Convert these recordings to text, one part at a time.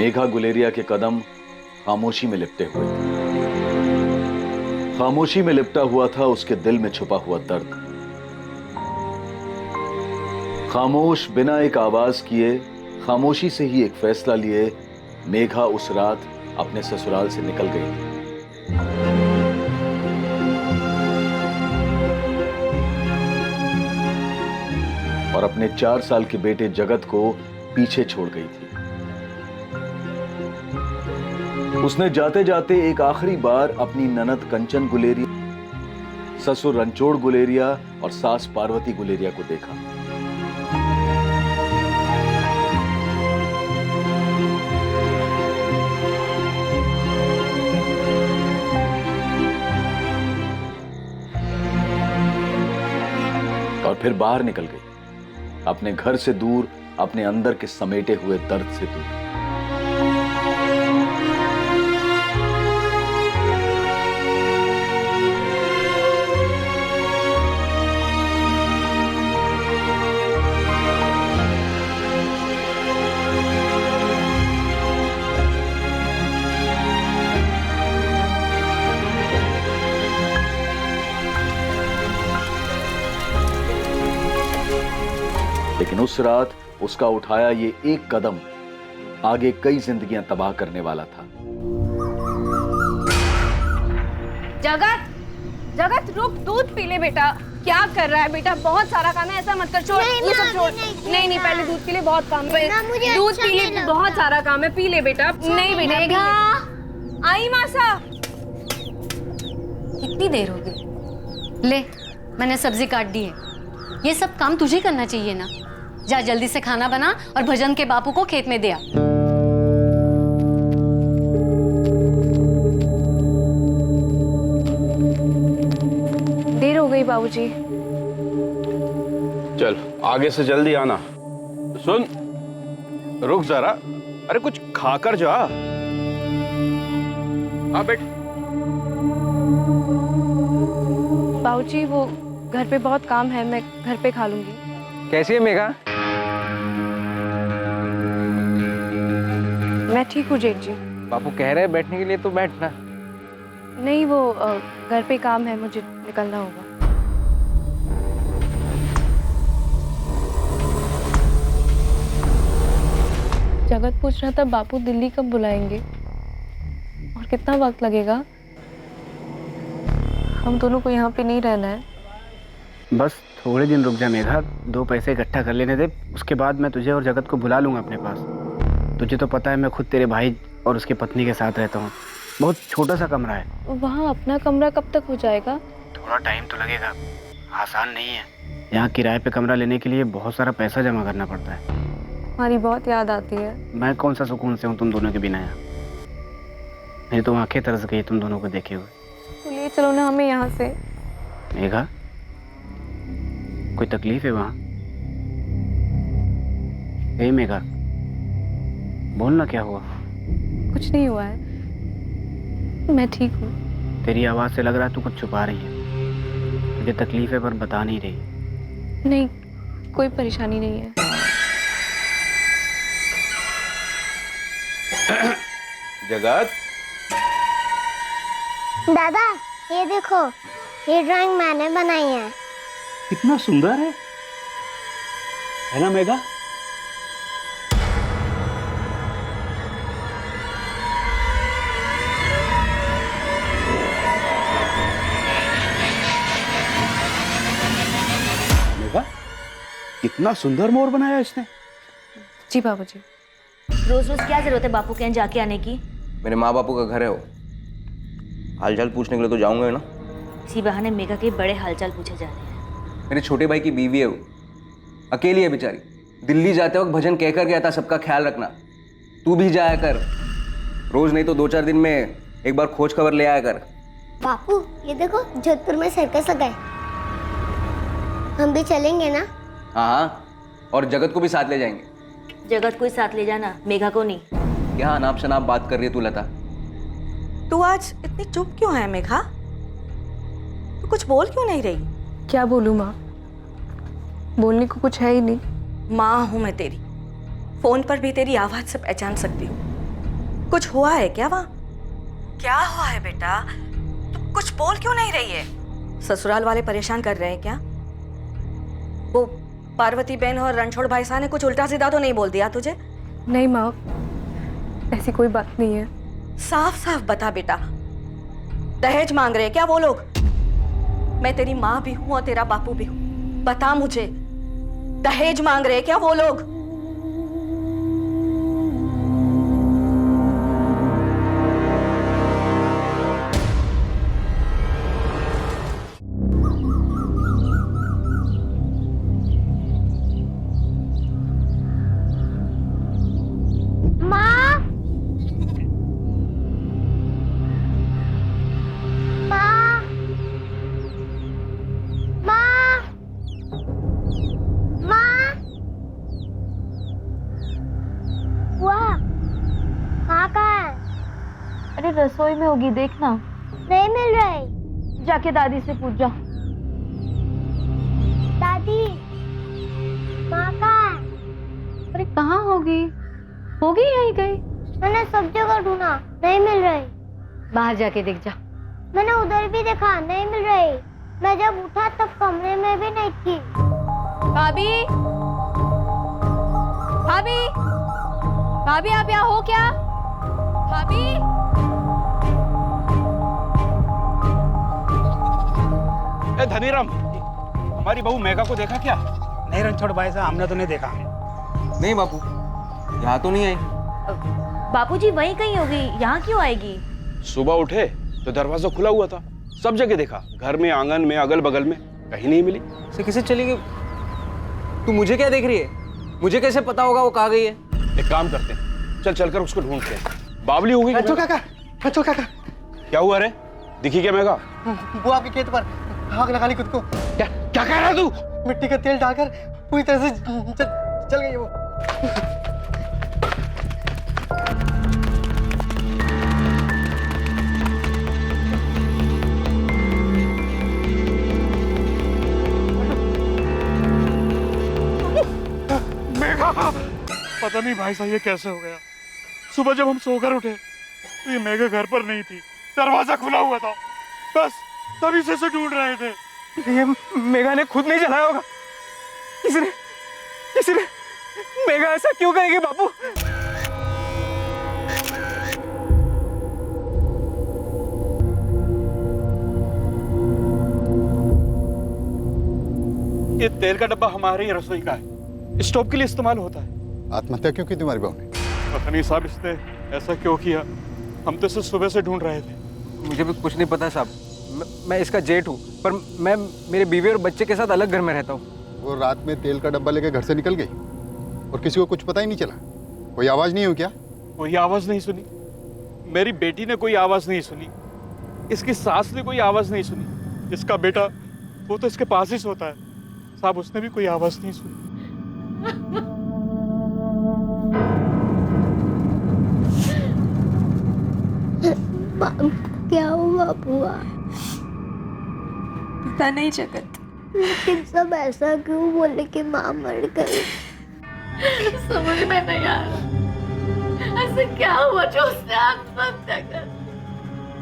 मेघा गुलेरिया के कदम खामोशी में लिपटे हुए थे। खामोशी में लिपटा हुआ था उसके दिल में छुपा हुआ दर्द। खामोश, बिना एक आवाज किए, खामोशी से ही एक फैसला लिए मेघा उस रात अपने ससुराल से निकल गई थी। और अपने 4 साल के बेटे जगत को पीछे छोड़ गई थी। उसने जाते जाते एक आखिरी बार अपनी ननद कंचन गुलेरिया, ससुर रणछोड़ गुलेरिया और सास पार्वती गुलेरिया को देखा। और फिर बाहर निकल गई, अपने घर से दूर, अपने अंदर के समेटे हुए दर्द से दूर। लेकिन उस रात उसका उठाया ये एक कदम आगे कई जिंदगियां तबाह करने वाला था। जगत, जगत रुक, दूध पी ले बेटा। क्या कर रहा है बेटा? बहुत सारा काम है, ऐसा मत कर। छोड़, ये सब छोड़। नहीं, पहले दूध पी ले, बहुत काम है। दूध पी ले, बहुत सारा काम है, पी ले बेटा। नहीं बेटा, आई मासा। कितनी देर हो गई? ले, मैंने सब्जी काट दी है। ये सब काम तुझे करना चाहिए ना। जा जल्दी से खाना बना और भजन के बापू को खेत में दे आ। देर हो गई बाबूजी। चल आगे से जल्दी आना। सुन, रुक जरा। अरे कुछ खाकर जा। हाँ बेट। बाबूजी वो घर पे बहुत काम है, मैं घर पे खा लूंगी। कैसी है मेघा? मैं ठीक हूँ जेठ जी। बापू कह रहे हैं बैठने के लिए, तो बैठना। नहीं वो घर पे काम है, मुझे निकलना होगा। जगत पूछ रहा था बापू दिल्ली कब बुलाएंगे और कितना वक्त लगेगा। हम दोनों को यहाँ पे नहीं रहना है। बस थोड़े दिन रुक जा मेघा, 2 पैसे इकट्ठा कर लेने दे। उसके बाद मैं तुझे और जगत को बुला लूंगा अपने पास। तुझे तो पता है मैं खुद तेरे भाई और उसकी पत्नी के साथ रहता हूँ। बहुत छोटा सा कमरा है। वहाँ अपना कमरा कब तक हो जाएगा? थोड़ा टाइम तो लगेगा, आसान नहीं है। यहाँ किराए पे कमरा लेने के लिए बहुत सारा पैसा जमा करना पड़ता है। हमारी बहुत याद आती है। मैं कौन सा सुकून से हूँ तुम दोनों के बिना यहाँ। मेरी तो आंखें तरस गई तुम दोनों को देखे हुए। तो ले चलो ना हमें यहाँ से। मेघा, कोई तकलीफ है वहाँ? हे मेघा, बोलना, क्या हुआ? कुछ नहीं हुआ है, मैं ठीक हूँ। तेरी आवाज से लग रहा है तू कुछ छुपा रही है। मुझे तकलीफ है पर बता नहीं रही। नहीं, कोई परेशानी नहीं है। जगत, दादा ये देखो, ये ड्राइंग मैंने बनाई है। कितना सुंदर है ना मेघा? मेघा, कितना सुंदर मोर बनाया इसने। जी बाबूजी। रोज रोज क्या जरूरत है बापू के यहाँ जाके आने की? मेरे माँ बापू का घर है वो, हालचाल पूछने के लिए तो जाऊंगा ना। इसी बहाने मेघा के बड़े हालचाल पूछे जा रहे हैं। मेरे छोटे भाई की बीवी है वो, अकेली है बेचारी। दिल्ली जाते वक्त भजन कहकर गया था सबका ख्याल रखना, तू भी जाया कर रोज, नहीं तो 2-4 दिन में एक बार खोज खबर ले आया कर। बापू ये देखो, जोधपुर में सर्कस लगा है, हम भी चलेंगे ना? हाँ, और जगत को भी साथ ले जाएंगे। जगत को ही साथ ले जाना, मेघा को नहीं। क्या अनाप शनाप बात कर रही है तू लता? तू आज इतनी चुप क्यों है मेघा? तू कुछ बोल क्यों नहीं रही? क्या बोलूँ माँ, बोलने को कुछ है ही नहीं। माँ हूं मैं तेरी, फोन पर भी तेरी आवाज से पहचान सकती हूँ। कुछ हुआ है क्या वहाँ? क्या हुआ है बेटा? तू कुछ बोल क्यों नहीं रही है? ससुराल वाले परेशान कर रहे हैं क्या? वो पार्वती बहन और रणछोड़ भाई साहब ने कुछ उल्टा सीधा तो नहीं बोल दिया तुझे? नहीं माँ, ऐसी कोई बात नहीं है। साफ साफ बता बेटा, दहेज मांग रहे हैं क्या वो लोग? मैं तेरी माँ भी हूं और तेरा बापू भी हूं, बता मुझे, दहेज मांग रहे हैं क्या वो लोग? माँ, माँ, माँ, माँ, वाह, माँ कहाँ है? अरे रसोई में होगी, देखना। नहीं मिल रही। जाके दादी से पूछ जा। दादी, माँ कहाँ है? अरे कहाँ होगी यहीं कहीं। मैंने सब जगह ढूंढा, नहीं मिल रही। बाहर जाके देख जा। मैंने उधर भी देखा, नहीं मिल रही। मैं जब उठा तब कमरे में भी नहीं थी। भाभी, भाभी, भाभी आप यहाँ हो क्या? भाभी, ए धनीराम, हमारी बहू मेघा को देखा क्या? नहीं रणछोड़ भाई साहब, हमने तो नहीं देखा। नहीं बापू, यहाँ तो नहीं आई। बापूजी वहीं कहीं होगी, यहाँ क्यों आएगी? सुबह उठे तो दरवाजा खुला हुआ था, सब जगह देखा, घर में, आंगन में, अगल बगल में, कहीं नहीं मिली। से किसे चली गई? तू मुझे क्या देख रही है? मुझे कैसे पता होगा वो कहाँ गई है? एक काम करते हैं, चल चलकर उसको ढूंढते हैं। बावली हो गई क्या? रणछोड़ काका, क्या हुआ रे? दिखी क्या मेघा? वो आपके खेत पर आग लगा ली खुद को। क्या क्या कह रहा तू? मिट्टी का तेल डालकर पूरी तरह से चल गई वो। पता नहीं भाई साहब ये कैसे हो गया। सुबह जब हम सोकर उठे तो ये मेघा घर पर नहीं थी, दरवाजा खुला हुआ था, बस तभी से ढूंढ रहे थे। ये मेघा ने खुद नहीं जलाया होगा। किसी ने मेघा ऐसा क्यों करेगी बापू? ये तेल का डब्बा हमारी रसोई का है, स्टोव के लिए इस्तेमाल होता है। आत्महत्या क्यों की तुम्हारी बहू ने? पता नहीं साहब इसने ऐसा क्यों किया, हम तो इसे सुबह से ढूंढ रहे थे। मुझे भी कुछ नहीं पता साहब, मैं इसका जेठ हूँ, पर मैं मेरे बीवी और बच्चे के साथ अलग घर में रहता हूँ। वो रात में तेल का डब्बा लेकर घर से निकल गई और किसी को कुछ पता ही नहीं चला? कोई आवाज़ नहीं हुई क्या? कोई आवाज़ नहीं सुनी, मेरी बेटी ने कोई आवाज़ नहीं सुनी, इसकी सास ने कोई आवाज़ नहीं सुनी, इसका बेटा वो तो इसके पास ही सोता है साहब, उसने भी कोई आवाज़ नहीं सुनी। क्या हुआ बुआ? पता नहीं जगत, लेकिन सब ऐसा क्यों बोले कि माँ मर गई? समझ में नहीं आ रहा, ऐसा क्या हुआ जो उसने आत्महत्या कर?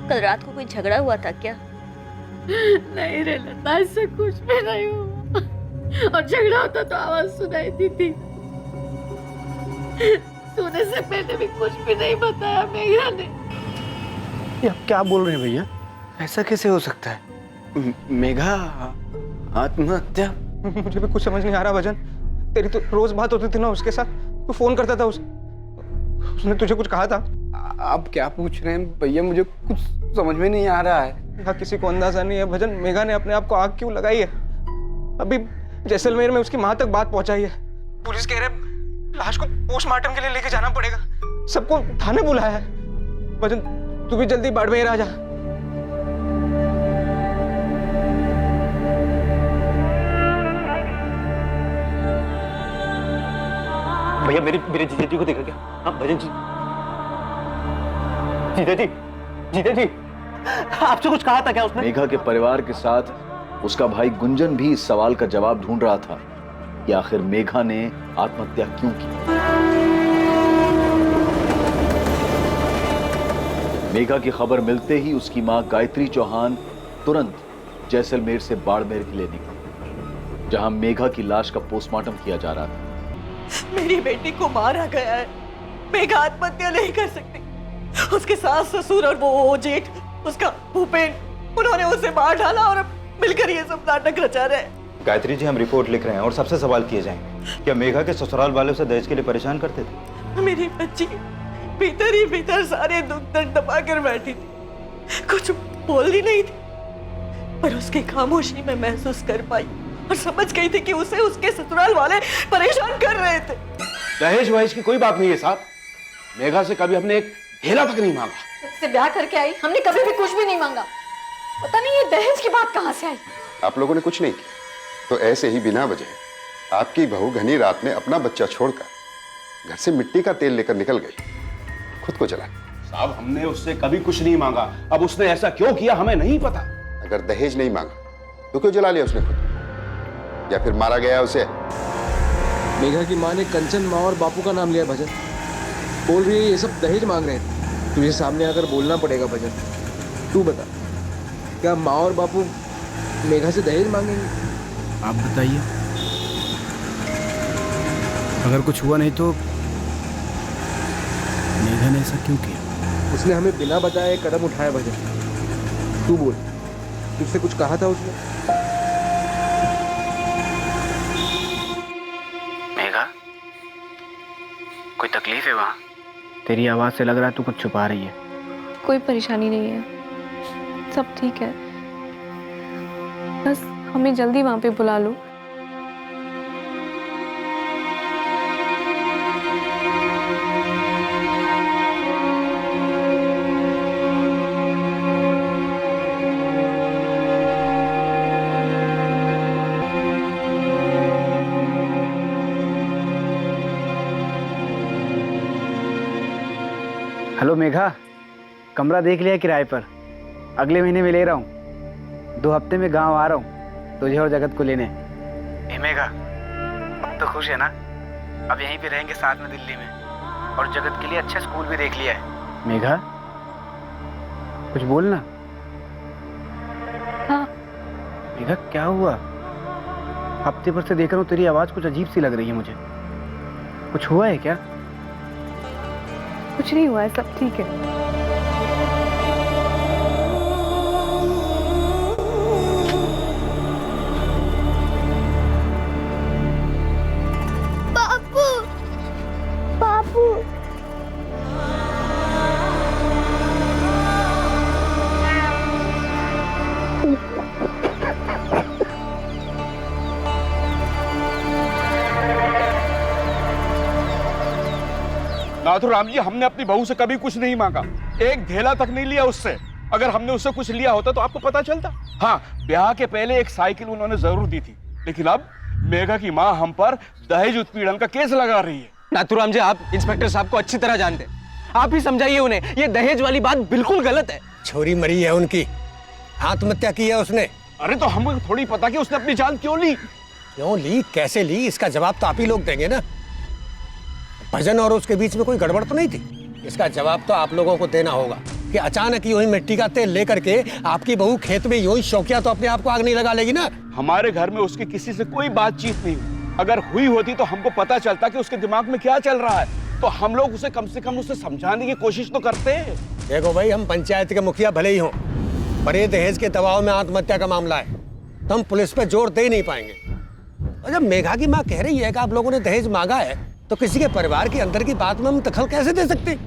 कल रात को कोई झगड़ा हुआ था क्या? नहीं रे लता, ऐसा कुछ भी नहीं हुआ, और झगड़ा होता तो आवाज सुनाई दी थी। सोने से पहले भी कुछ भी नहीं बताया मेघा ने। ये आप क्या बोल रहे हैं भैया? ऐसा कैसे हो सकता है? मेघा आत्महत्या? मुझे भी कुछ समझ नहीं आ रहा भजन। तेरी तो रोज बात होती थी ना उसके साथ, तू फोन करता था उसने तुझे कुछ कहा था? आप क्या पूछ रहे हैं भैया? मुझे कुछ समझ में नहीं आ रहा है। यहाँ किसी को अंदाजा नहीं है भजन, मेघा ने अपने आप को आग क्यों लगाई है? अभी जैसलमेर में उसकी माँ तक बात पहुंचाई है, पुलिस कह रहे लाश को पोस्टमार्टम के लिए लेके जाना पड़ेगा, सबको थाने बुलाया है। भजन तू भी जल्दी बाड़मेर आ जा। भैया मेरे जीजा जी को देखा क्या? हाँ भजन जी, जीजा जी आपसे कुछ कहा था क्या उसने? मेघा के परिवार के साथ उसका भाई गुंजन भी इस सवाल का जवाब ढूंढ रहा था कि आखिर मेघा ने आत्महत्या क्यों की। मेघा की खबर मिलते ही उसकी मां गायत्री चौहान तुरंत जैसलमेर से बाड़मेर के लिए निकली, जहां मेघा की लाश का पोस्टमार्टम किया जा रहा था। मेरी बेटी को मारा गया है। मेघा आत्महत्या नहीं कर सकती। उसके सास ससुर और वो जेठ, उसका भूपेन, उन्होंने उसे मार डाला और अब मिलकर ये सब नाटक रचा रहे हैं। गायत्री जी, हम रिपोर्ट लिख रहे हैं और सबसे सवाल किए जाएंगे। क्या मेघा के ससुराल वाले उसे दहेज के लिए परेशान करते थे? मेरी बच्ची भीतर ही भीतर सारे दुख दर्द दबा कर बैठी थी, कुछ बोलती नहीं थी, पर उसकी खामोशी में महसूस कर पाई और समझ गई थी कि उसे उसके ससुराल वाले परेशान कर रहे थे। दहेज वहेज की कोई बात नहीं है साहब। मेघा से कभी हमने एक ढेला तक नहीं मांगा। से ब्याह करके आई, हमने कभी भी कुछ भी नहीं मांगा। पता नहीं ये दहेज की बात कहाँ से आई। आप लोगों ने कुछ नहीं किया तो ऐसे ही बिना वजह आपकी बहू घनी रात में अपना बच्चा छोड़कर घर से मिट्टी का तेल लेकर निकल गई, खुद को जला। साहब, हमने उससे कभी कुछ नहीं मांगा। अब उसने ऐसा क्यों किया हमें नहीं पता। अगर दहेज नहीं मांगा तो क्यों जला लिया उसने खुद को? या फिर मारा गया उसे? मेघा की माँ ने कंचन माँ और बापू का नाम लिया भजन। बोल रही है ये सब दहेज मांग रहे थे। तुझे सामने आकर बोलना पड़ेगा भजन। तू बता, क्या माँ और बापू मेघा से दहेज मांगेंगे? आप बताइए। अगर कुछ हुआ नहीं तो मेघा ने ऐसा क्यों किया? उसने हमें बिना बताए कदम उठाया भजन। तू बोल, तुझसे कुछ कहा था उसने? मेघा, कोई तकलीफ है वहाँ? तेरी आवाज से लग रहा है तू कुछ छुपा रही है। कोई परेशानी नहीं है, सब ठीक है। बस हमें जल्दी वहां पे बुला लो। हेलो मेघा, कमरा देख लिया किराए पर? अगले महीने में ले रहा हूँ। 2 हफ्ते में गांव आ रहा हूँ तुझे और जगत को लेने। ए मेघा, अब तो खुश है ना? अब यहीं पे रहेंगे साथ में दिल्ली में, और जगत के लिए अच्छा स्कूल भी देख लिया है। मेघा, कुछ बोलना। हाँ। मेघा, क्या हुआ? हफ्ते भर से देख रहा हूँ तेरी आवाज कुछ अजीब सी लग रही है मुझे। कुछ हुआ है क्या? कुछ नहीं हुआ है, सब ठीक है। नाथुराम जी, हमने अपनी बहू से कभी कुछ नहीं मांगा, एक ढेला तक नहीं लिया उससे। अगर हमने उससे कुछ लिया होता तो आपको पता चलता। हाँ, ब्याह के पहले एक साइकिल उन्होंने जरूर दी थी, लेकिन अब मेघा की माँ हम पर दहेज उत्पीड़न का केस लगा रही है। नाथुराम जी, आप इंस्पेक्टर साहब को अच्छी तरह जानते हैं, आप ही समझाइए उन्हें। ये दहेज वाली बात बिल्कुल गलत है। छोरी मरी है उनकी, आत्महत्या की है उसने। अरे तो हमें थोड़ी पता कि उसने अपनी जान क्यों ली। क्यों ली, कैसे ली, इसका जवाब तो आप ही लोग देंगे ना। भजन और उसके बीच में कोई गड़बड़ तो नहीं थी? इसका जवाब तो आप लोगों को देना होगा कि अचानक यूं ही मिट्टी का तेल लेकर के आपकी बहू खेत में यूं ही शौकिया तो अपने आप को आग नहीं लगा लेगी ना। हमारे घर में उसकी किसी से कोई बातचीत नहीं हुई। अगर हुई होती तो हमको पता चलता कि उसके दिमाग में क्या चल रहा है, तो हम लोग उसे कम से कम उसे समझाने की कोशिश तो करते हैं। देखो भाई, हम पंचायत के मुखिया भले ही हों, पर ये दहेज के दबाव में आत्महत्या का मामला है तो हम पुलिस पे जोर दे नहीं पाएंगे। और जब मेघा की माँ कह रही है कि आप लोगों ने दहेज मांगा है, तो किसी के परिवार के अंदर की बात में हम दखल कैसे दे सकते?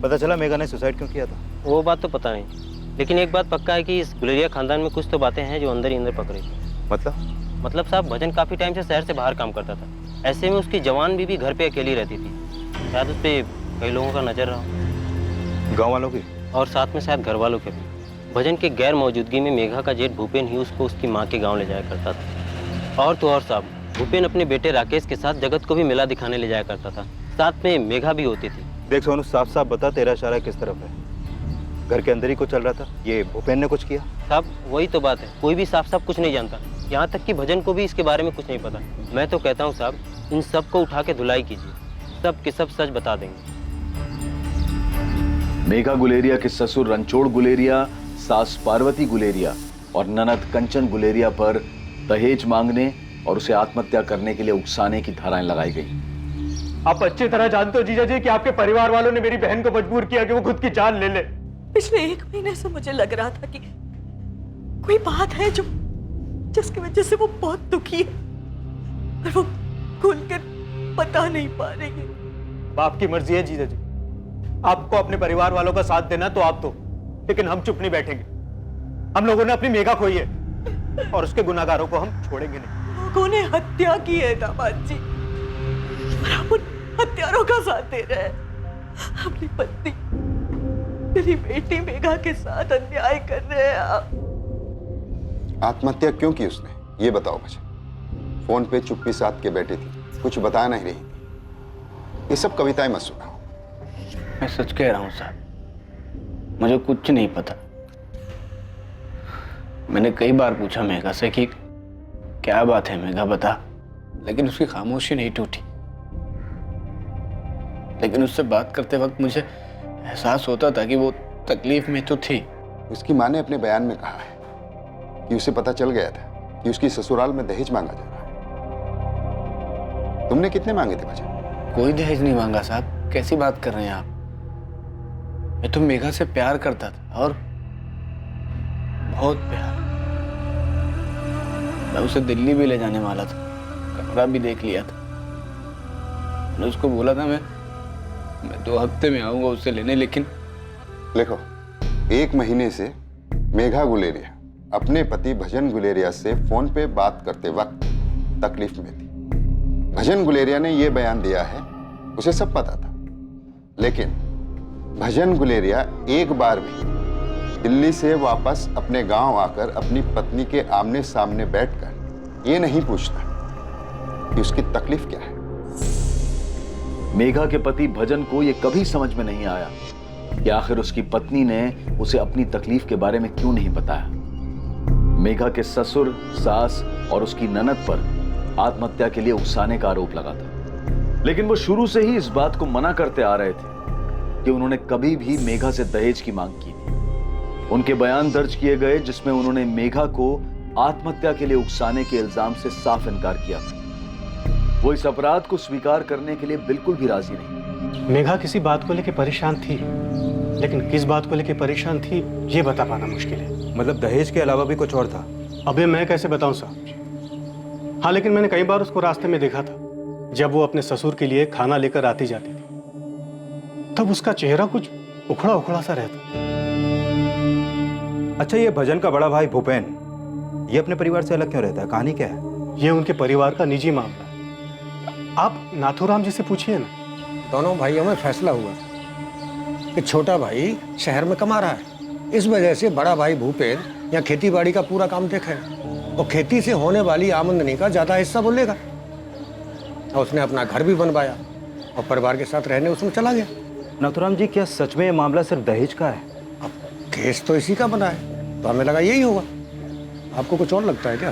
पता चला मेघा ने सुसाइड क्यों किया था? वो बात तो पता नहीं, लेकिन एक बात पक्का है कि इस गुलेरिया खानदान में कुछ तो बातें हैं जो अंदर ही अंदर पक रही थी। मतलब साहब, भजन काफी टाइम से शहर से बाहर काम करता था। ऐसे में उसकी जवान बीवी घर पे अकेली रहती थी। शायद उस पर कई लोगों का नजर रहा, गांव वालों की, और साथ में शायद घर वालों के भी। भजन के गैर मौजूदगी में मेघा का जेठ भूपेन ही उसको उसकी माँ के गाँव ले जाया करता था। और तो और साहब, भूपेन अपने बेटे राकेश के साथ जगत को भी मेला दिखाने ले जाया करता था। साथ में मेघा भी होती थी। देख सोनू, साफ साफ बता तेरा इशारा किस तरफ है? घर के अंदर ही कुछ चल रहा था? ये भूपेन ने कुछ किया? साहब वही तो बात है, कोई भी साफ साफ कुछ नहीं जानता, यहाँ तक कि भजन को भी इसके बारे में कुछ नहीं पता। मैं तो कहता हूँ साहब, इन सब को उठा के धुलाई कीजिए, सब के सब सच बता देंगे। मेघा गुलेरिया के ससुर रणछोड़ गुलेरिया, सास पार्वती गुलेरिया और ननद कंचन गुलेरिया पर दहेज मांगने और उसे आत्महत्या करने के लिए उकसाने की धाराएं लगाई गई। आप अच्छी तरह जानते हो जीजा जी कि आपके परिवार वालों ने मेरी बहन को मजबूर किया कि वो खुद की जान ले ले। पिछले 1 महीने से मुझे लग रहा था कि कोई बात है जो जिसकी वजह से वो बहुत दुखी है, पर वो खुलकर बता नहीं पा रही है। आपकी मर्जी है जीजा जी, आपको अपने परिवार वालों का साथ देना तो आप दो, लेकिन हम चुप नहीं बैठेंगे। हम लोगों ने अपनी मेघा खोई है और उसके गुनाहगारों को हम छोड़ेंगे नहीं। लोगों ने हत्या की है दामाद जी, और आप उन हत्यारों का साथ दे रहे हैं। अपनी पत्नी, मेरी बेटी मेघा के साथ अन्याय कर रहे हैं आप। आत्महत्या क्यों की उसने, ये बताओ मुझे। फोन पे चुप्पी साध के बैठी थी, कुछ बता नहीं रही थी। ये सब कविताएं मत सुनाओ। मैं सच कह रहा हूँ साहब, मुझे कुछ नहीं पता। मैंने कई बार पूछा मेघा से कि क्या बात है मेघा बता, लेकिन उसकी खामोशी नहीं टूटी। लेकिन उससे बात करते वक्त मुझे एहसास होता था कि वो तकलीफ में तो थी। उसकी माँ ने अपने बयान में कहा है कि उसे पता चल गया था कि उसकी ससुराल में दहेज मांगा जा रहा है। तुमने कितने मांगे थे भजन? कोई दहेज नहीं मांगा साहब, कैसी बात कर रहे हैं आप? मैं तो मेघा से प्यार करता था, और बहुत प्यार। मैं उसे दिल्ली भी ले जाने वाला था, कमरा भी देख लिया था। मैंने उसको बोला था मैं 2 हफ्ते में आऊंगा उसे लेने, लेकिन देखो, 1 महीने से मेघा गुलेरिया अपने पति भजन गुलेरिया से फोन पे बात करते वक्त तकलीफ में थी। भजन गुलेरिया ने यह बयान दिया है, उसे सब पता था। लेकिन भजन गुलेरिया एक बार भी दिल्ली से वापस अपने गांव आकर अपनी पत्नी के आमने सामने बैठकर ये नहीं पूछता कि उसकी तकलीफ क्या है। मेघा के पति भजन को यह कभी समझ में नहीं आया कि आखिर उसकी पत्नी ने उसे अपनी तकलीफ के बारे में क्यों नहीं बताया। मेघा के ससुर, सास और उसकी ननद पर आत्महत्या के लिए उकसाने का आरोप लगा था, लेकिन वो शुरू से ही इस बात को मना करते आ रहे थे कि उन्होंने कभी भी मेघा से दहेज की मांग की थी। उनके बयान दर्ज किए गए जिसमें उन्होंने मेघा को आत्महत्या के लिए उकसाने के इल्जाम से साफ इनकार किया था। वो इस अपराध को स्वीकार करने के लिए बिल्कुल भी राजी नहीं। मेघा किसी बात को लेकर परेशान थी, लेकिन किस बात को लेकर परेशान थी ये बता पाना मुश्किल है। मतलब दहेज के अलावा भी कुछ और था? अबे मैं कैसे बताऊं साहब। हाँ, लेकिन मैंने कई बार उसको रास्ते में देखा था, जब वो अपने ससुर के लिए खाना लेकर आती जाती थी, तब उसका चेहरा कुछ उखड़ा उखड़ा सा रहता। अच्छा, ये भजन का बड़ा भाई भूपेन, ये अपने परिवार से अलग क्यों रहता है? कहानी क्या है? ये उनके परिवार का निजी मामला है, आप नाथूराम जी से पूछिए ना। दोनों भाइयों में फैसला हुआ कि छोटा भाई शहर में कमा रहा है, इस वजह से बड़ा भाई भूपेन यहाँ खेती बाड़ी का पूरा काम देखेगा और खेती से होने वाली आमदनी का ज्यादा हिस्सा वो लेगा। और उसने अपना घर भी बनवाया और परिवार के साथ रहने उसमें चला गया। नाथुराम जी, क्या सच में ये मामला सिर्फ दहेज का है? अब केस तो इसी का बना है, तो हमें लगा यही होगा। आपको कुछ और लगता है क्या?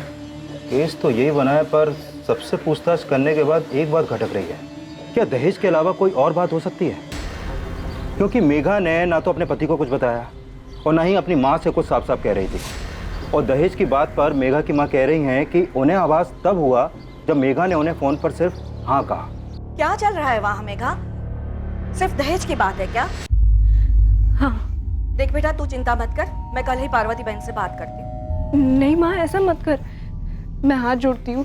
केस तो यही बना है, पर सबसे पूछताछ करने के बाद एक बात खटक रही है। क्या दहेज के अलावा कोई और बात हो सकती है? क्योंकि मेघा ने ना तो अपने पति को कुछ बताया और ना ही अपनी माँ से कुछ साफ साफ कह रही थी। और दहेज की बात पर मेघा की माँ कह रही हैं कि उन्हें आवाज़ तब हुआ जब मेघा ने उन्हें फ़ोन पर सिर्फ हाँ कहा। क्या चल रहा है वहाँ मेघा? सिर्फ दहेज की बात है क्या? हाँ। देख बेटा, तू चिंता मत कर, मैं कल ही पार्वती बहन से बात करती हूँ। नहीं माँ, ऐसा मत कर, मैं हाथ जोड़ती हूँ,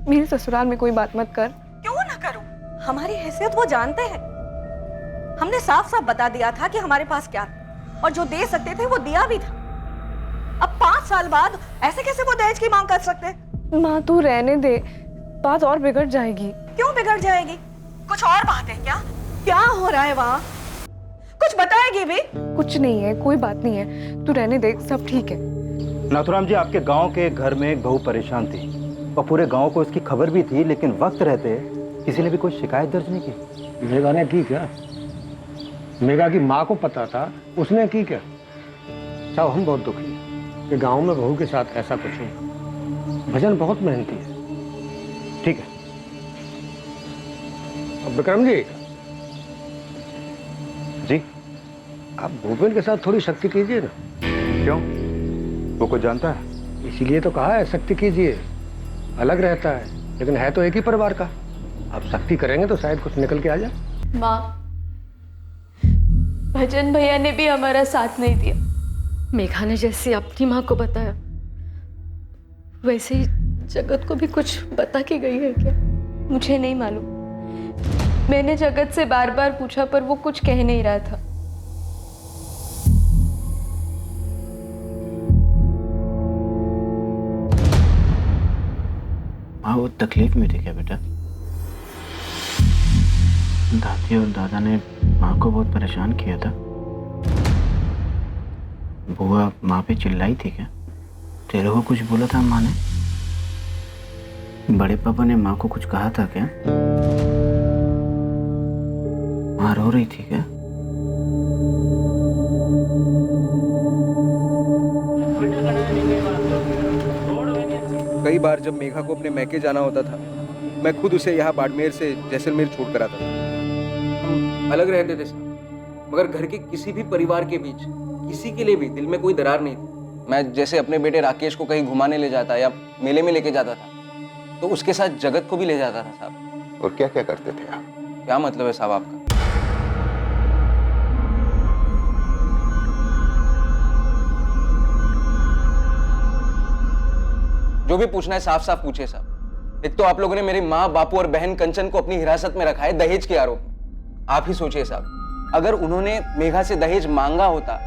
मेरे ससुराल में कोई बात मत कर। क्यों ना करूँ? हमारी हैसियत वो जानते हैं। हमने साफ साफ बता दिया था कि हमारे पास क्या, और जो दे सकते थे वो दिया भी था। अब 5 साल बाद ऐसे कैसे वो दहेज की मांग कर सकते? माँ तू रहने दे, बात और बिगड़ जाएगी। क्यों बिगड़ जाएगी? कुछ और बात है क्या? क्या हो रहा है वहाँ? कुछ बताएगी भी? कुछ नहीं है, कोई बात नहीं है, तू रहने दे, सब ठीक है। नाथुराम जी, आपके गांव के घर में एक बहू परेशान थी और पूरे गांव को इसकी खबर भी थी, लेकिन वक्त रहते किसी ने भी कोई शिकायत दर्ज नहीं की। मेघा ने की क्या? मेघा की माँ को पता था, उसने की क्या? साहब हम बहुत दुखी हैं कि गांव में बहू के साथ ऐसा कुछ हो। भजन बहुत मेहनती है। ठीक है, अब विक्रम जी जी आप भूपेन के साथ थोड़ी सख्ती कीजिए ना। क्यों? वो कुछ जानता है? इसीलिए तो कहा है सख्ती कीजिए। अलग रहता है लेकिन है तो एक ही परिवार का। आप सख्ती करेंगे तो शायद कुछ निकल के आ जाए। माँ, भजन भैया ने भी हमारा साथ नहीं दिया। मेघा ने जैसे अपनी माँ को बताया वैसे ही जगत को भी कुछ बता के गई है क्या? मुझे नहीं मालूम। मैंने जगत से बार बार पूछा पर वो कुछ कह नहीं रहा था। हाँ, वो तकलीफ में थी क्या बेटा? दादी और दादा ने माँ को बहुत परेशान किया था। बुआ माँ पे चिल्लाई थी क्या? तेरे को कुछ बोला था माँ ने? बड़े पापा ने माँ को कुछ कहा था क्या? माँ रो रही थी क्या? कई बार जब मेघा को अपने मैके जाना होता था, मैं खुद उसे यहाँ बाड़मेर से जैसलमेर छोड़ कर आता था। हम अलग रहते थे साहब, मगर घर के किसी भी परिवार के बीच किसी के लिए भी दिल में कोई दरार नहीं थी। मैं जैसे अपने बेटे राकेश को कहीं घुमाने ले जाता या मेले में लेके जाता था, तो उसके साथ जगत को भी ले जाता था साहब। और क्या क्या करते थे आप? क्या मतलब है साहब आपका? जो भी पूछना है साफ साफ पूछिए साहब। एक तो आप लोगों ने मेरी माँ, बापू और बहन कंचन को अपनी हिरासत में रखा है दहेज के आरोप में। आप ही सोचिए साहब, अगर उन्होंने मेघा से दहेज मांगा होता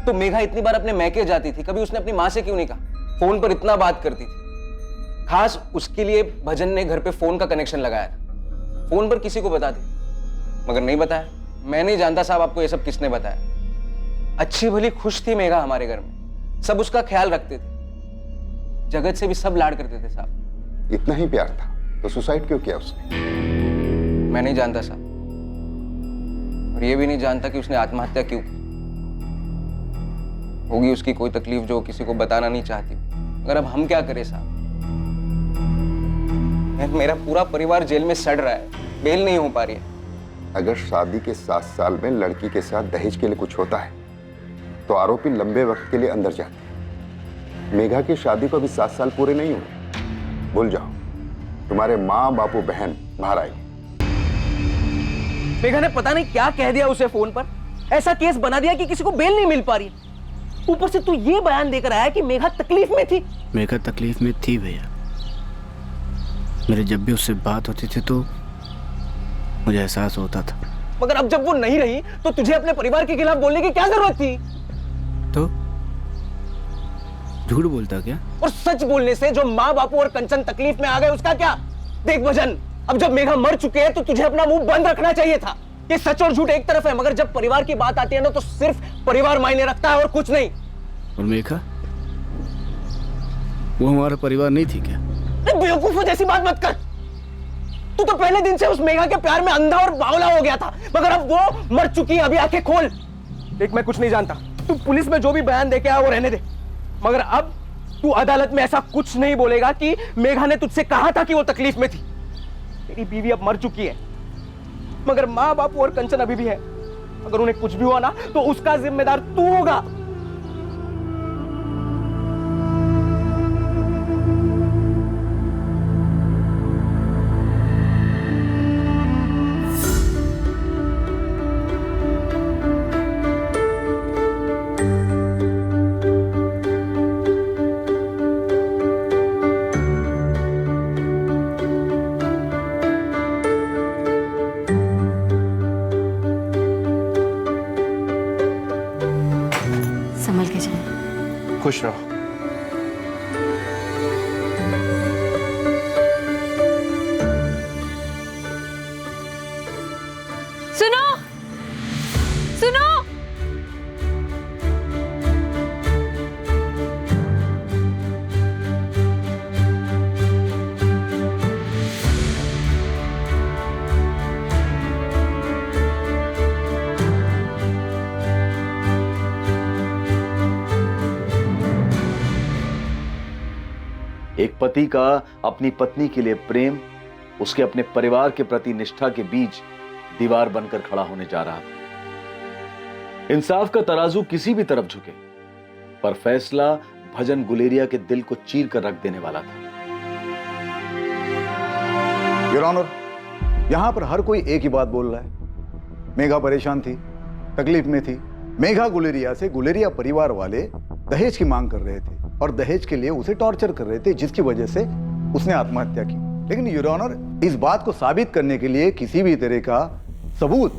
तो मेघा इतनी बार अपने मैके जाती थी, कभी उसने अपनी माँ से क्यों नहीं कहा? फोन पर इतना बात करती थी। खास उसके लिए भजन ने घर पे फोन का कनेक्शन लगाया था। फोन पर किसी को बता दी, मगर नहीं बताया। मैं नहीं जानता साहब आपको ये सब किसने बताया। अच्छी भली खुश थी मेघा हमारे घर में, सब उसका ख्याल रखते थे, जगत से भी सब लाड करते थे साहब। इतना ही प्यार था तो सुसाइड क्यों किया उसने? मैं नहीं जानता साहब, और ये भी नहीं जानता कि उसने आत्महत्या क्यों की। होगी उसकी कोई तकलीफ जो किसी को बताना नहीं चाहती, मगर अब हम क्या करें साहब? मेरा पूरा परिवार जेल में सड़ रहा है, बेल नहीं हो पा रही है। अगर शादी के 7 साल में लड़की के साथ दहेज के लिए कुछ होता है तो आरोपी लंबे वक्त के लिए अंदर जाते हैं। मेघा की शादी को अभी 7 साल पूरे नहीं हुए। भूल जाओ, तुम्हारे माँ, बापू, बहन बाहर आई। मेघा ने पता नहीं क्या कह दिया उसे फोन पर, ऐसा केस बना दिया कि किसी को बेल नहीं मिल पा रही। ऊपर से तू ये बयान देकर आया कि मेघा तकलीफ में थी। मेघा तकलीफ में थी भैया। मेरे जब भी उससे बात होती थी तो मुझे एहसास होता था। मगर अब जब वो नहीं रही तो तुझे अपने परिवार के खिलाफ बोलने की क्या जरूरत थी? तो झूठ बोलता क्या? और सच बोलने से जो माँ, बापू और कंचन तकलीफ में आ गए उसका क्या? देख भजन, अब जब मेघा मर चुके हैं तो तुझे अपना मुंह बंद रखना चाहिए था। ये सच और झूठ एक तरफ है, मगर जब परिवार की बात आती है ना तो सिर्फ परिवार मायने रखता है और कुछ नहीं। और मेघा, वो हमारा परिवार नहीं थी क्या? बेवकूफों जैसी बात मत कर। तू तो पहले दिन से उस मेघा के प्यार में अंधा और बावला हो गया था, मगर अब वो मर चुकी है। अभी आंखें खोल। देख, मैं कुछ नहीं जानता, तू पुलिस में जो भी बयान दे के आया वो रहने दे, मगर अब तू अदालत में ऐसा कुछ नहीं बोलेगा कि मेघा ने तुझसे कहा था कि वो तकलीफ में थी। तेरी बीवी अब मर चुकी है, मगर माँ, बापू और कंचन अभी भी है। अगर उन्हें कुछ भी हुआ ना तो उसका जिम्मेदार तू होगा। संभल के जाए। खुश रहो। सुनो, सुनो। एक पति का अपनी पत्नी के लिए प्रेम उसके अपने परिवार के प्रति निष्ठा के बीच दीवार बनकर खड़ा होने जा रहा था। इंसाफ का तराजू किसी भी तरफ झुके, पर फैसला भजन गुलेरिया के दिल को चीर कर रख देने वाला था। योर ऑनर, यहां पर हर कोई एक ही बात बोल रहा है। मेघा परेशान थी, तकलीफ में थी। मेघा गुलेरिया से गुलेरिया परिवार वाले दहेज की मांग कर रहे थे और दहेज के लिए उसे टॉर्चर कर रहे थे, जिसकी वजह से उसने आत्महत्या की। लेकिन योर ऑनर, इस बात को साबित करने के लिए किसी भी तरह का सबूत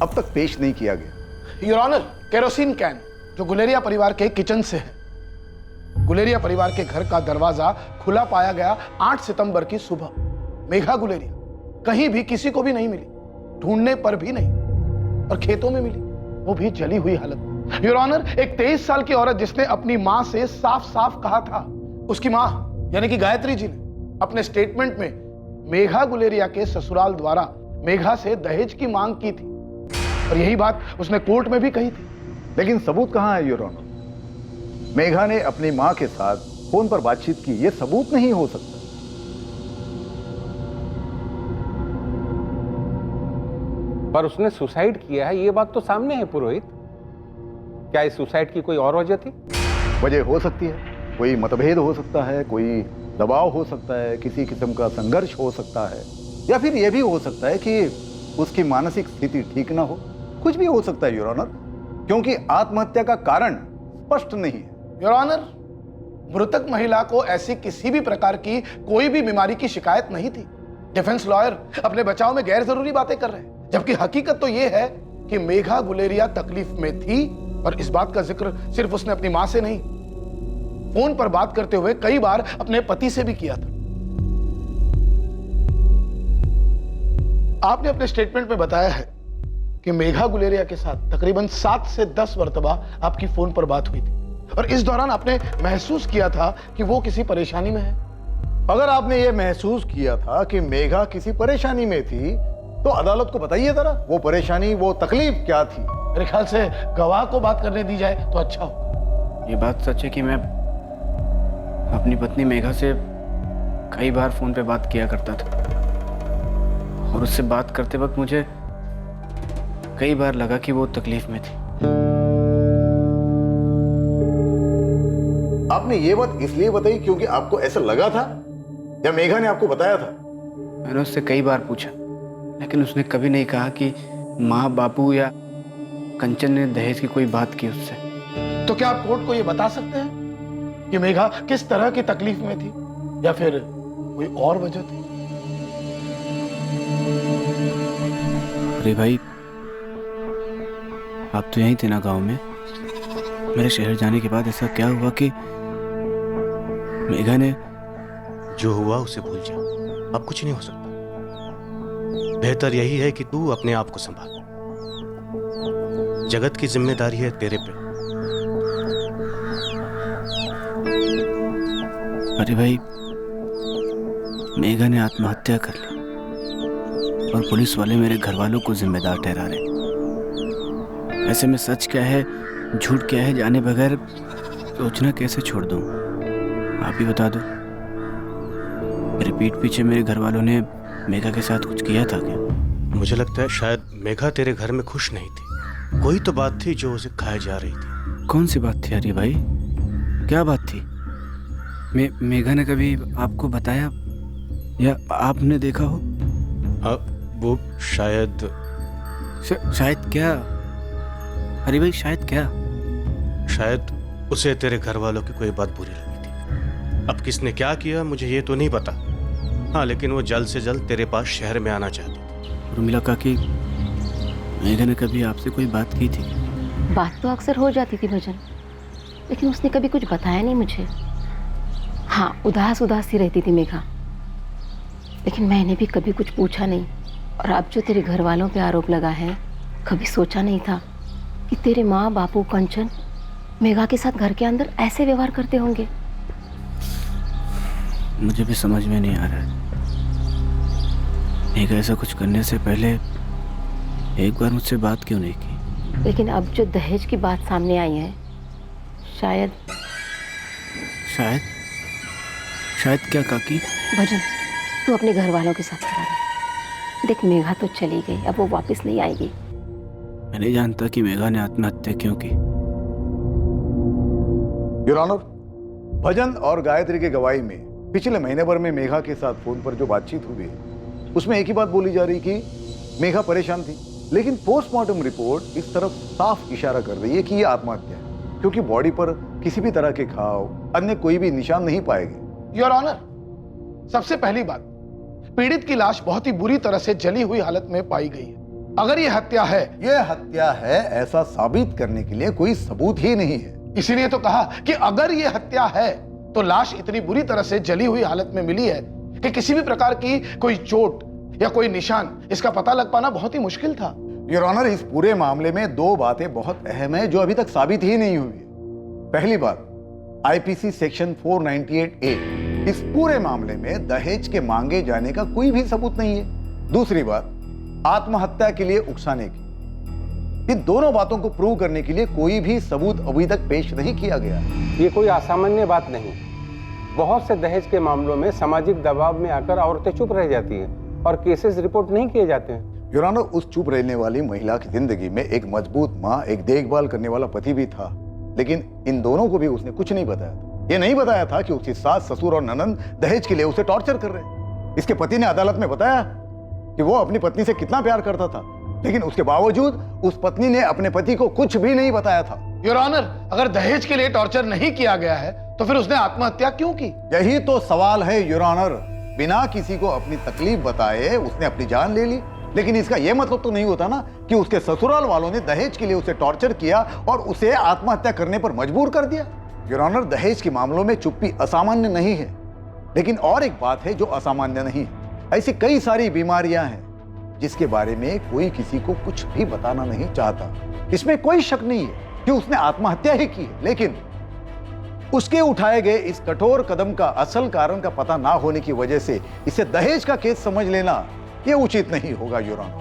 अब तक पेश नहीं किया गया। योर ऑनर, केरोसिन कैन जो गुलेरिया परिवार के किचन से है, गुलेरिया परिवार के घर का दरवाजा खुला पाया गया 8 सितंबर की सुबह। मेघा गुलेरिया कहीं भी किसी को भी नहीं मिली, ढूंढने पर भी नहीं, और खेतों में मिली, वो भी जली हुई हालत में। योर ऑनर, एक 23 साल की औरत जिसने अपनी मां से साफ साफ कहा था, उसकी मां यानी कि गायत्री जी ने अपने स्टेटमेंट में मेघा गुलेरिया के ससुराल द्वारा मेघा से दहेज की मांग की थी, और यही बात उसने कोर्ट में भी कही थी। लेकिन सबूत कहां है योर ऑनर? मेघा ने अपनी मां के साथ फोन पर बातचीत की, यह सबूत नहीं हो सकता। पर उसने सुसाइड किया है, ये बात तो सामने है पुरोहित। क्या इस सुसाइड की कोई और वजह थी? वजह हो सकती है, कोई मतभेद हो सकता है, कोई दबाव हो सकता है, किसी किस्म का संघर्ष हो सकता है, या फिर यह भी हो सकता है कि उसकी मानसिक स्थिति ठीक ना हो। कुछ भी हो सकता है योर ऑनर, क्योंकि आत्महत्या का कारण स्पष्ट नहीं है। योर ऑनर, मृतक महिला को ऐसी किसी भी प्रकार की कोई भी बीमारी की शिकायत नहीं थी। डिफेंस लॉयर अपने बचाव में गैर जरूरी बातें कर रहे हैं, जबकि हकीकत तो यह है कि मेघा गुलेरिया तकलीफ में थी, और इस बात का जिक्र सिर्फ उसने अपनी मां से नहीं, फोन पर बात करते हुए कई बार अपने पति से भी किया था। आपने अपने स्टेटमेंट में बताया है कि मेघा गुलेरिया के साथ तकरीबन 7 से 10 मरतबा आपकी फोन पर बात हुई थी, और इस दौरान आपने महसूस किया था कि वो किसी परेशानी में है। अगर आपने ये महसूस किया था कि मेघा किसी परेशानी में थी, तो अदालत को बताइए जरा, वो परेशानी, वो तकलीफ क्या थी? मेरे ख्याल से गवाह को बात करने दी जाए तो अच्छा हो। ये बात सच है कि मैं अपनी पत्नी मेघा से कई बार फोन पे बात किया करता था, और उससे बात करते वक्त मुझे कई बार लगा कि वो तकलीफ में थी। आपने ये बात इसलिए बताई क्योंकि आपको ऐसा लगा था, या मेघा ने आपको बताया था? मैंने उससे कई बार पूछा, लेकिन उसने कभी नहीं कहा कि माँ, बापू या कंचन ने दहेज की कोई बात की उससे। तो क्या आप कोर्ट को ये बता सकते हैं कि मेघा किस तरह की तकलीफ में थी, या फिर कोई और वजह थी? अरे भाई, आप तो यहीं थे ना गांव में। मेरे शहर जाने के बाद ऐसा क्या हुआ कि मेघा ने... जो हुआ उसे भूल जा, अब कुछ नहीं हो सकता। बेहतर यही है कि तू अपने आप को संभाल। जगत की जिम्मेदारी है तेरे पे। अरे भाई, मेघा ने आत्महत्या कर ली, और पुलिस वाले मेरे घर वालों को जिम्मेदार ठहरा रहे। ऐसे में सच क्या है, झूठ क्या है, जाने बगैर सोचना कैसे छोड़ दूं? आप ही बता दो। मेरे पीठ पीछे मेरे घर वालों ने मेघा के साथ कुछ किया था क्या? मुझे लगता है शायद मेघा तेरे घर में खुश नहीं थी। कोई तो बात थी जो उसे खाए जा रही थी। कौन सी बात थी? अरे भाई, क्या बात थी? मेघा ने कभी आपको बताया या आपने देखा हो? वो शायद शायद क्या? अरे भाई, शायद क्या? शायद उसे तेरे घर वालों की कोई बात बुरी लगी थी। अब किसने क्या किया मुझे ये तो नहीं पता। हाँ, लेकिन वो जल्द से जल्द तेरे पास शहर में आना चाहती थी। उर्मिला काकी, मेघा ने कभी आपसे कोई बात की थी? बात तो अक्सर हो जाती थी भजन, लेकिन उसने कभी कुछ बताया नहीं मुझे। हाँ, उदास उदास सी रहती थी मेघा, लेकिन मैंने भी कभी कुछ पूछा नहीं। और अब जो तेरे घर वालों पे आरोप लगा है, कभी सोचा नहीं था कि तेरे माँ, बापू, कंचन मेघा के साथ घर के अंदर ऐसे व्यवहार करते होंगे। मुझे भी समझ में नहीं आ रहा है। मेघा ऐसा कुछ करने से पहले एक बार मुझसे बात क्यों नहीं की? लेकिन अब जो दहेज की बात सामने आई है, शायद शायद क्या काकी? भजन, तू अपने घर वालों के साथ खड़ा रह। देख मेघा तो चली गई, अब वो वापस नहीं आएगी। मैं नहीं जानता कि मेघा ने आत्महत्या क्यों की। योर ऑनर, भजन और गायत्री की गवाही में पिछले महीने भर में मेघा के साथ फोन पर जो बातचीत हुई उसमें एक ही बात बोली जा रही कि मेघा परेशान थी, लेकिन पोस्टमार्टम रिपोर्ट इस तरफ साफ इशारा कर रही है कि यह आत्महत्या है, क्योंकि बॉडी पर किसी भी तरह के घाव, अन्य कोई भी निशान नहीं पाए गए। योर ऑनर, सबसे पहली बात, पीड़ित की लाश बहुत ही बुरी तरह से जली हुई हालत में पाई गई है। अगर ये हत्या है, ऐसा साबित करने के लिए कोई सबूत ही नहीं है। इसीलिए तो कहा कि अगर ये हत्या है तो लाश इतनी बुरी तरह से जली हुई हालत में मिली है कि किसी भी प्रकार की कोई चोट या कोई निशान इसका पता लग पाना बहुत ही मुश्किल था। योर ऑनर, इस पूरे मामले में दो बातें बहुत अहम है जो अभी तक साबित ही नहीं हुई है। पहली बात, आईपीसी सेक्शन 498A इस पूरे मामले में दहेज के मांगे जाने का कोई भी सबूत नहीं है। दूसरी बात, आत्महत्या के लिए उकसाने की। इन दोनों बातों को प्रूव करने के लिए कोई भी सबूत अभी तक पेश नहीं किया गया। ये कोई असामान्य बात नहीं। बहुत से दहेज के मामलों में सामाजिक दबाव में आकर औरतें चुप रह जाती हैं और केसेस रिपोर्ट नहीं किए जाते हैं। योर ऑनर, उस चुप रहने वाली महिला की जिंदगी में एक मजबूत माँ, एक देखभाल करने वाला पति भी था, लेकिन इन दोनों को भी उसने कुछ नहीं बताया था। ये नहीं बताया था कि उसकी सास, ससुर और ननंद दहेज के लिए उसे टॉर्चर कर रहे। इसके पति ने अदालत में बताया कि वो अपनी पत्नी से कितना प्यार करता था, लेकिन उसके बावजूद उस पत्नी ने अपने पति को कुछ भी नहीं बताया था। योर ऑनर, अगर दहेज के लिए टॉर्चर नहीं किया गया है तो फिर उसने आत्महत्या क्यों की? यही तो सवाल है योर ऑनर। बिना किसी को अपनी तकलीफ बताए उसने अपनी जान ले ली, लेकिन इसका यह मतलब तो नहीं होता ना कि उसके ससुराल वालों ने दहेज के लिए उसे टॉर्चर किया और उसे आत्महत्या करने पर मजबूर कर दिया। योर ऑनर, दहेज के मामलों में चुप्पी असामान्य नहीं है, लेकिन और एक बात है जो असामान्य नहीं है। ऐसी कई सारी बीमारियां हैं जिसके बारे में कोई किसी को कुछ भी बताना नहीं चाहता। इसमें कोई शक नहीं है कि उसने आत्महत्या ही की है, लेकिन उसके उठाए गए इस कठोर कदम का असल कारण का पता ना होने की वजह से इसे दहेज का केस समझ लेना यह उचित नहीं होगा। योर ऑनर,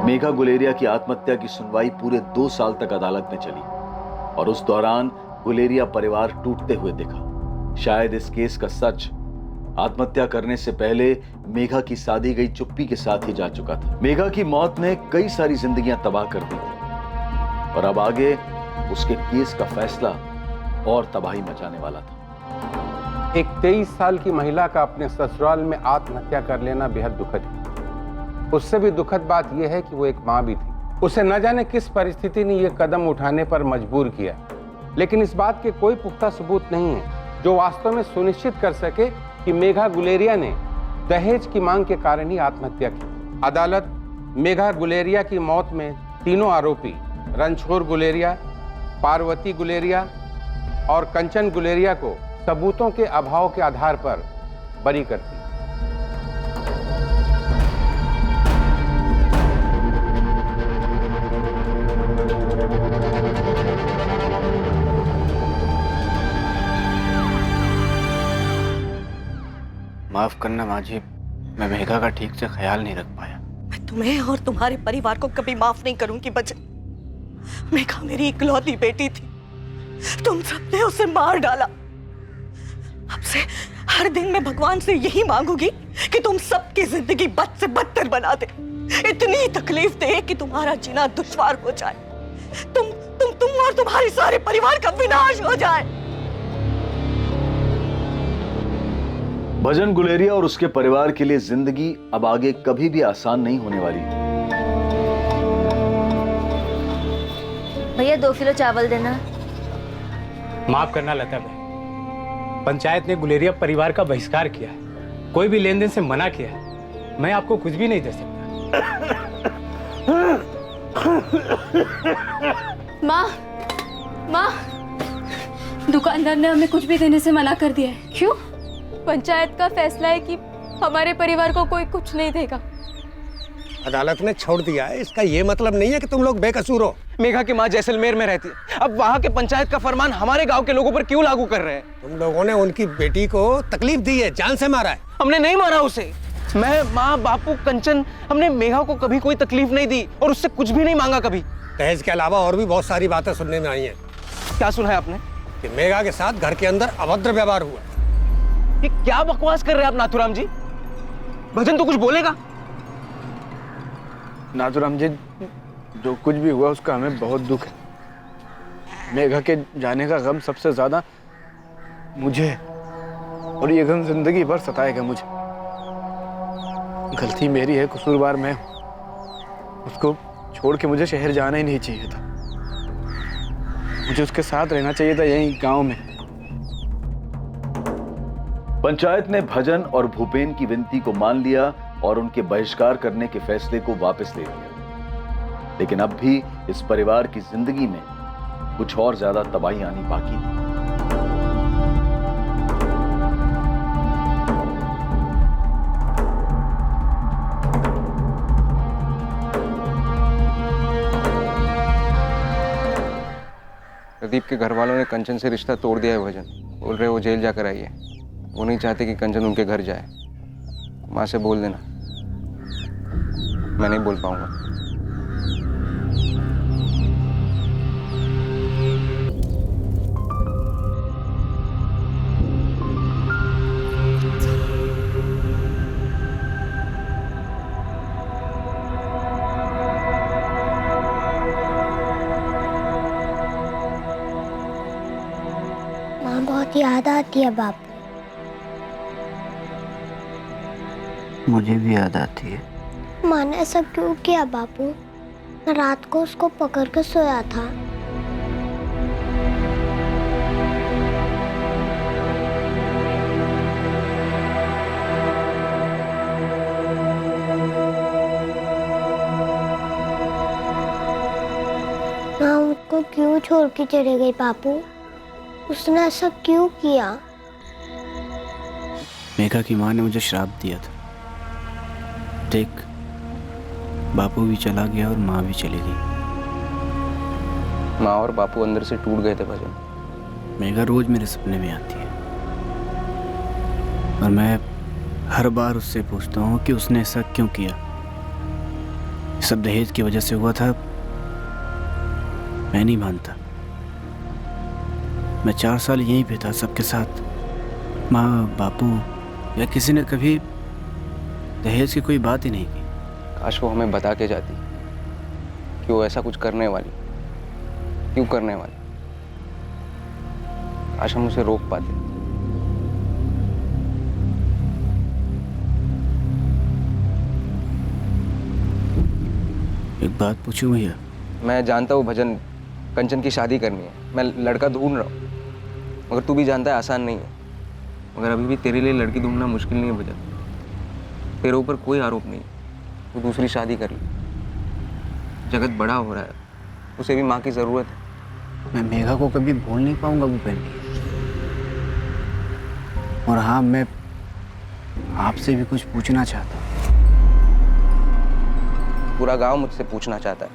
मेघा गुलेरिया की आत्महत्या की सुनवाई पूरे 2 साल तक अदालत में चली और उस दौरान गुलेरिया परिवार टूटते हुए दिखा। शायद इस केस का सच आत्महत्या करने से पहले मेघा की साधी गई चुप्पी के साथ ही जा चुका था। मेघा की मौत ने कई सारी जिंदगियां तबाह कर दी थी और अब आगे उसके केस का फैसला और तबाही मचाने वाला था। एक 23 साल की महिला का अपने ससुराल में आत्महत्या कर लेना बेहद दुखद है। उससे भी दुखद बात यह है कि वो एक मां भी थी। उसे न जाने किस परिस्थिति ने यह कदम उठाने पर मजबूर किया, लेकिन इस बात के कोई पुख्ता सबूत नहीं है जो वास्तव में सुनिश्चित कर सके कि मेघा गुलेरिया ने दहेज की मांग के कारण ही आत्महत्या की। अदालत मेघा गुलेरिया की मौत में तीनों आरोपी रणछोड़ गुलेरिया, पार्वती गुलेरिया और कंचन गुलेरिया को सबूतों के अभाव के आधार पर बरी करती। माफ करना माँ जी, मैं मेघा का ठीक से ख्याल नहीं रख पाया। मैं तुम्हें और तुम्हारे परिवार को कभी माफ नहीं करूंगी बच्चन। मेघा मेरी इकलौती बेटी थी, तुम सबने उसे मार डाला। अब से हर दिन मैं भगवान से यही मांगूंगी कि तुम सबकी जिंदगी बद से बदतर बना दे, इतनी तकलीफ दे कि तुम्हारा जीना दुश्वार हो जाए, तुम और तुम्हारे सारे परिवार का विनाश हो जाए। भजन गुलेरिया और उसके परिवार के लिए जिंदगी अब आगे कभी भी आसान नहीं होने वाली। भैया 2 किलो चावल देना। माफ करना लता भाई, पंचायत ने गुलेरिया परिवार का बहिष्कार किया है, कोई भी लेन देन से मना किया है। मैं आपको कुछ भी नहीं दे सकता। माँ, दुकानदार ने हमें कुछ भी देने से मना कर दिया है। क्यों? पंचायत का फैसला है कि हमारे परिवार को कोई कुछ नहीं देगा। अदालत ने छोड़ दिया है, इसका ये मतलब नहीं है कि तुम लोग बेकसूर हो। मेघा की माँ जैसलमेर में रहती है, अब वहाँ के पंचायत का फरमान हमारे गांव के लोगों पर क्यों लागू कर रहे हैं? तुम लोगों ने उनकी बेटी को तकलीफ दी है, जान से मारा है। हमने नहीं मारा उसे। मैं, माँ, बापू, कंचन, हमने मेघा को कभी कोई तकलीफ नहीं दी और उससे कुछ भी नहीं मांगा कभी। दहेज के अलावा और भी बहुत सारी बातें सुनने में आई हैं। क्या सुना है आपने? कि मेघा के साथ घर के अंदर अभद्र व्यवहार हुआ। ये क्या बकवास कर रहे हैं आप नाथुराम जी? भजन तो कुछ बोलेगा। नाथुराम जी, जो कुछ भी हुआ उसका हमें बहुत दुख है। मेघा के जाने का गम सबसे ज्यादा मुझे, और ये गम जिंदगी भर सताएगा मुझे। गलती मेरी है, कसूरवार मैं हूं। उसको छोड़ के मुझे शहर जाना ही नहीं चाहिए था। मुझे उसके साथ रहना चाहिए था यहीं गांव में। पंचायत ने भजन और भूपेन की विनती को मान लिया और उनके बहिष्कार करने के फैसले को वापस ले लिया। लेकिन अब भी इस परिवार की जिंदगी में कुछ और ज्यादा तबाही आनी बाकी थी। प्रदीप के घर वालों ने कंचन से रिश्ता तोड़ दिया है भजन। बोल रहे वो जेल जाकर आई है। वो नहीं चाहते कि कंचन उनके घर जाए। माँ से बोल देना। मैं नहीं बोल पाऊंगा। माँ बहुत याद आती है बापू। मुझे भी याद आती है। माँ ने ऐसा क्यों किया बापू? मैं रात को उसको पकड़ के सोया था। माँ मुझको क्यों छोड़ के चले गई बापू? उसने ऐसा क्यों किया? मेघा की माँ ने मुझे श्राप दिया था। देख, बापू भी चला गया और माँ भी चली गई। माँ और बापू अंदर से टूट गए थे भजन। मेघा रोज मेरे सपने में आती है और मैं हर बार उससे पूछता हूँ कि उसने ऐसा क्यों किया। ये सब दहेज की वजह से हुआ था। मैं नहीं मानता। मैं 4 साल यहीं पे था सबके साथ। माँ, बापू या किसी ने कभी दहेज की कोई बात ही नहीं की। काश वो हमें बता के जाती कि वो ऐसा कुछ करने वाली, क्यों करने वाली। काश हम उसे रोक पाते। एक बात पूछूं भैया? मैं जानता हूँ भजन, कंचन की शादी करनी है। मैं लड़का ढूंढ रहा हूँ, मगर तू भी जानता है आसान नहीं है। मगर अभी भी तेरे लिए लड़की ढूंढना मुश्किल नहीं है भजन। तेरे ऊपर कोई आरोप नहीं। तू दूसरी शादी कर ली। जगत बड़ा हो रहा है, उसे भी माँ की जरूरत है। मैं मेघा को कभी भूल नहीं पाऊंगा भूपेन। और हाँ, मैं आपसे भी कुछ पूछना चाहता हूँ। पूरा गांव मुझसे पूछना चाहता है।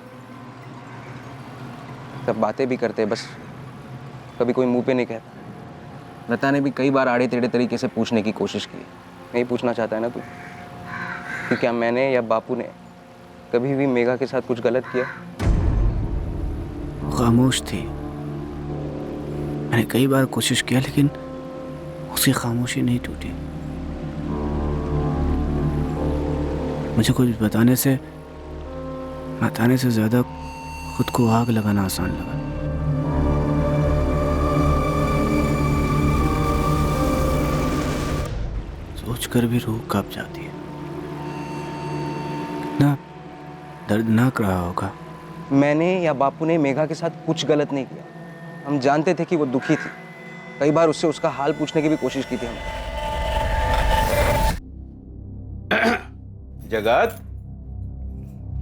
सब बातें भी करते हैं, बस कभी कोई मुंह पे नहीं कहता। लता ने भी कई बार आड़े टेढ़े तरीके से पूछने की कोशिश की। नहीं पूछना चाहता है ना तू? कि क्या मैंने या बापू ने कभी भी मेघा के साथ कुछ गलत किया? खामोश थी। मैंने कई बार कोशिश किया लेकिन उसकी खामोशी नहीं टूटी। मुझे कुछ बताने से ज्यादा खुद को आग लगाना आसान लगा। सोचकर भी रूह कांप जाती है। कितना दर्दनाक रहा होगा। मैंने या बापू ने मेघा के साथ कुछ गलत नहीं किया। हम जानते थे कि वो दुखी थी। कई बार उससे उसका हाल पूछने की भी कोशिश की थी हमने। जगत,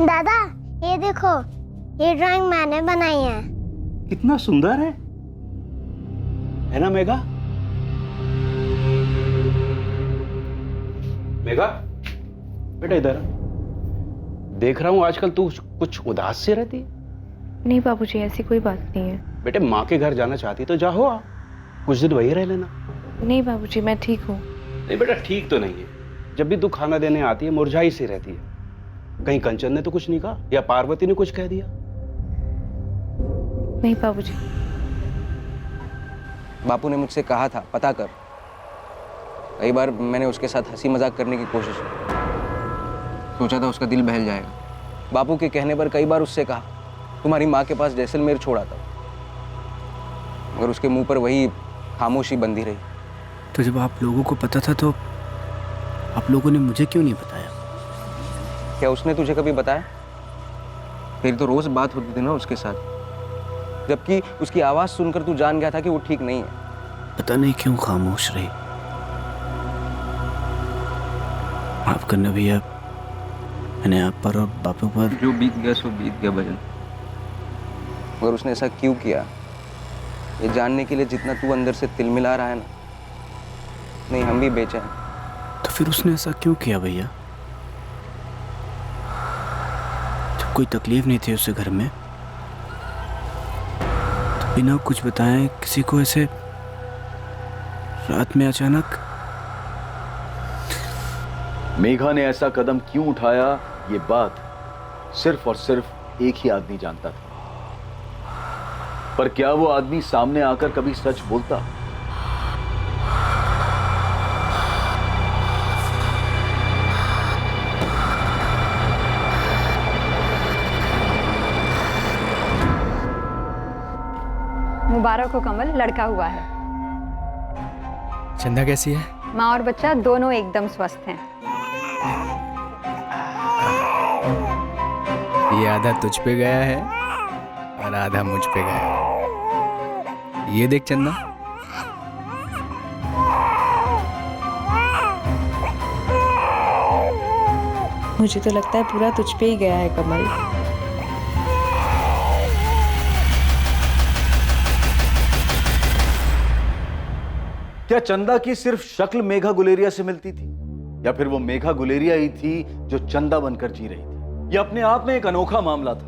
दादा ये देखो, ये ड्राइंग मैंने बनाई है। कितना सुंदर है ना मेघा? मेघा, बेटा इधर। देख रहा हूँ आजकल तू कुछ उदास से रहती है। नहीं बाबूजी, ऐसी कोई बात नहीं है। बेटे, माँ के घर जाना चाहती तो जाओ, आ कुछ दिन वहीं रह लेना। नहीं बाबूजी, मैं ठीक हूँ। नहीं बेटा, ठीक तो नहीं है। जब भी तू खाना देने आती है मुरझाई सी रहती है। कहीं कंचन ने तो कुछ नहीं कहा या पार्वती ने कुछ कह दिया? नहीं बाबूजी। बापू ने मुझसे कहा था पता कर। कई बार मैंने उसके साथ हंसी मजाक करने की कोशिश की, सोचा था उसका दिल बहल जाएगा। बापू के कहने पर कई बार उससे कहा तुम्हारी माँ के पास जैसलमेर छोड़ा था, मगर उसके मुंह पर वही खामोशी बंधी रही। तो जब आप लोगों को पता था तो आप लोगों ने मुझे क्यों नहीं बताया? क्या उसने तुझे कभी बताया? तेरी तो रोज बात होती थी ना उसके साथ, जबकि उसकी आवाज सुनकर तू जान गया था कि वो ठीक नहीं है। पता नहीं क्यों खामोश रही। माफ करना भैया, मैंने आप पर और बापू पर जो बीत गया सो बीत गया भजन। मगर उसने ऐसा क्यों किया, ये जानने के लिए जितना तू अंदर से तिलमिला रहा है ना, नहीं हम भी बेचैन। तो फिर उसने ऐसा क्यों किया भैया? जब कोई तकलीफ नहीं थी उससे घर में, तो बिना कुछ बताए किसी को ऐसे रात में अचानक। मेघा ने ऐसा कदम क्यों उठाया, ये बात सिर्फ और सिर्फ एक ही आदमी जानता था। पर क्या वो आदमी सामने आकर कभी सच बोलता? मुबारक हो कमल, लड़का हुआ है। चंदा कैसी है? माँ और बच्चा दोनों एकदम स्वस्थ हैं। ये आधा तुझ पे गया है और आधा मुझ पे गया है। ये देख चंदा, मुझे तो लगता है पूरा तुझ पे ही गया है कमल। क्या चंदा की सिर्फ शक्ल मेघा गुलेरिया से मिलती थी, या फिर वो मेघा गुलेरिया ही थी जो चंदा बनकर जी रही थी? ये अपने आप में एक अनोखा मामला था,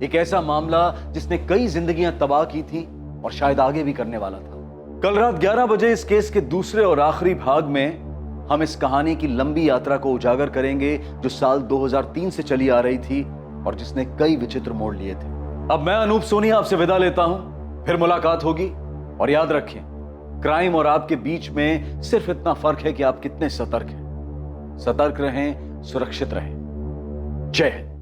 एक ऐसा मामला जिसने कई जिंदगियां तबाह की थी और शायद आगे भी करने वाला था। कल रात 11 बजे इस केस के दूसरे और आखिरी भाग में हम इस कहानी की लंबी यात्रा को उजागर करेंगे जो साल 2003 से चली आ रही थी और जिसने कई विचित्र मोड़ लिए थे। अब मैं अनूप सोनी आपसे विदा लेता हूं, फिर मुलाकात होगी। और याद रखें, क्राइम और आपके बीच में सिर्फ इतना फर्क है कि आप कितने सतर्क हैं। सतर्क रहें, सुरक्षित रहें। जय हिंद।